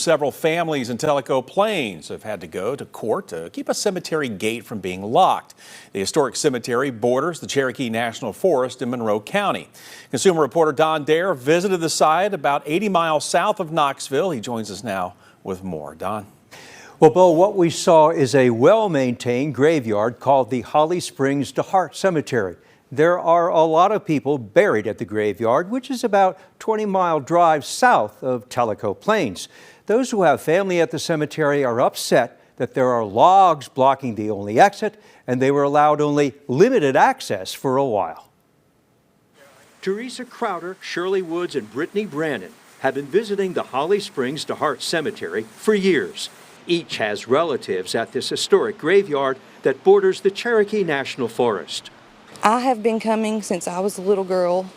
Several families in Tellico Plains have had to go to court to keep a cemetery gate from being locked. The historic cemetery borders the Cherokee National Forest in Monroe County. Consumer reporter Don Dare visited the site about 80 miles south of Knoxville. He joins us now with more. Don. Well, Bo, what we saw is a well-maintained graveyard called the Holly Springs to Heart Cemetery. There are a lot of people buried at the graveyard, which is about 20-mile drive south of Tellico Plains. Those who have family at the cemetery are upset that there are logs blocking the only exit, and they were allowed only limited access for a while. Teresa Crowder, Shirley Woods, and Brittany Brannon have been visiting the Holly Springs to Heart Cemetery for years. Each has relatives at this historic graveyard that borders the Cherokee National Forest. I have been coming since I was a little girl.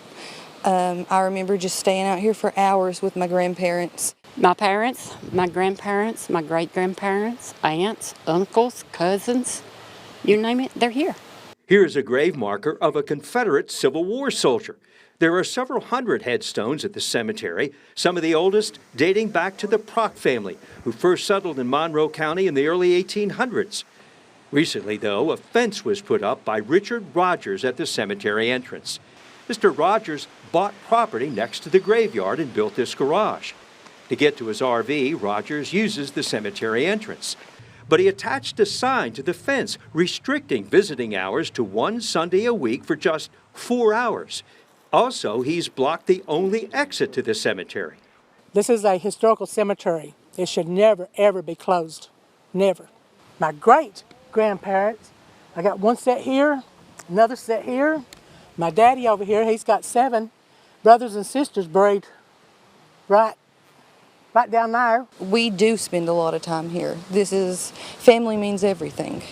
I remember just staying out here for hours with my grandparents. My parents, my grandparents, my great-grandparents, aunts, uncles, cousins, you name it, they're here. Here's a grave marker of a Confederate Civil War soldier. There are several hundred headstones at the cemetery, some of the oldest dating back to the Prock family, who first settled in Monroe County in the early 1800s. Recently, though, a fence was put up by Richard Rogers at the cemetery entrance. Mr. Rogers bought property next to the graveyard and built this garage. To get to his RV, Rogers uses the cemetery entrance. But he attached a sign to the fence restricting visiting hours to one Sunday a week for just 4 hours. Also, he's blocked the only exit to the cemetery. This is a historical cemetery. It should never, ever be closed. Never. My great-grandparents, I got one set here, another set here. My daddy over here, he's got 7 brothers and sisters buried right down there. We do spend a lot of time here. Family means everything.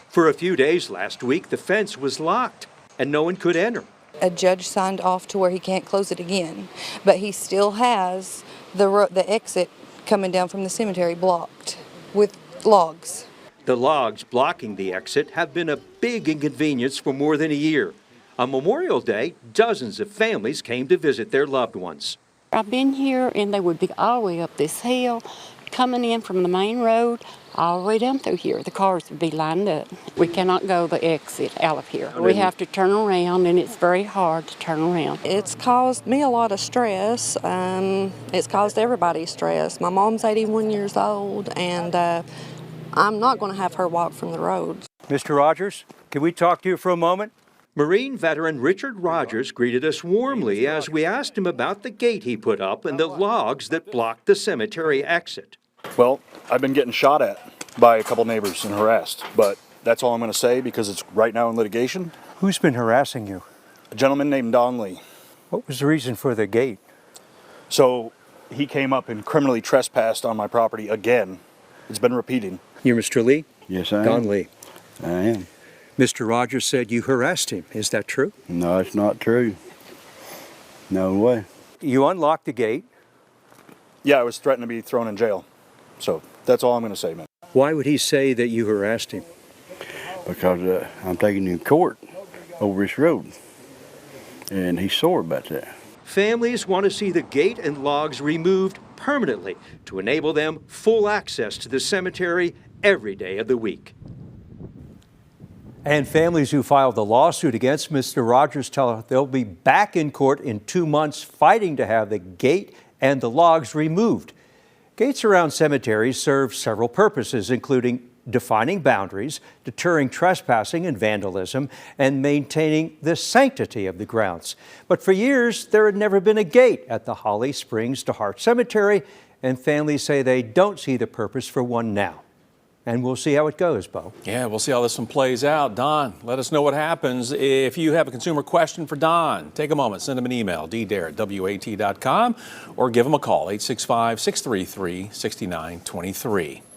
For a few days last week, the fence was locked and no one could enter. A judge signed off to where he can't close it again, but he still has the exit coming down from the cemetery blocked with logs. The logs blocking the exit have been a big inconvenience for more than a year. On Memorial Day, dozens of families came to visit their loved ones. I've been here and they would be all the way up this hill, coming in from the main road, all the way down through here. The cars would be lined up. We cannot go the exit out of here. We have to turn around and it's very hard to turn around. It's caused me a lot of stress. It's caused everybody stress. My mom's 81 years old and I'm not going to have her walk from the road. Mr. Rogers, can we talk to you for a moment? Marine veteran Richard Rogers greeted us warmly as we asked him about the gate he put up and the logs that blocked the cemetery exit. Well, I've been getting shot at by a couple neighbors and harassed, but that's all I'm going to say because it's right now in litigation. Who's been harassing you? A gentleman named Don Lee. What was the reason for the gate? So he came up and criminally trespassed on my property again. It's been repeating. You're Mr. Lee? Yes, I am. Don Lee. I am. Mr. Rogers said you harassed him. Is that true? No, it's not true. No way. You unlocked the gate. Yeah, I was threatened to be thrown in jail. So that's all I'm going to say, man. Why would he say that you harassed him? Because I'm taking him to court over this road. And he's sore about that. Families want to see the gate and logs removed permanently to enable them full access to the cemetery every day of the week. And families who filed the lawsuit against Mr. Rogers tell us they'll be back in court in 2 months fighting to have the gate and the logs removed. Gates around cemeteries serve several purposes, including defining boundaries, deterring trespassing and vandalism, and maintaining the sanctity of the grounds. But for years, there had never been a gate at the Holly Springs to Heart Cemetery, and families say they don't see the purpose for one now. And we'll see how it goes, Bo. Yeah, we'll see how this one plays out. Don, let us know what happens. If you have a consumer question for Don, take a moment, send him an email, ddare@wat.com, or give him a call, 865-633-6923.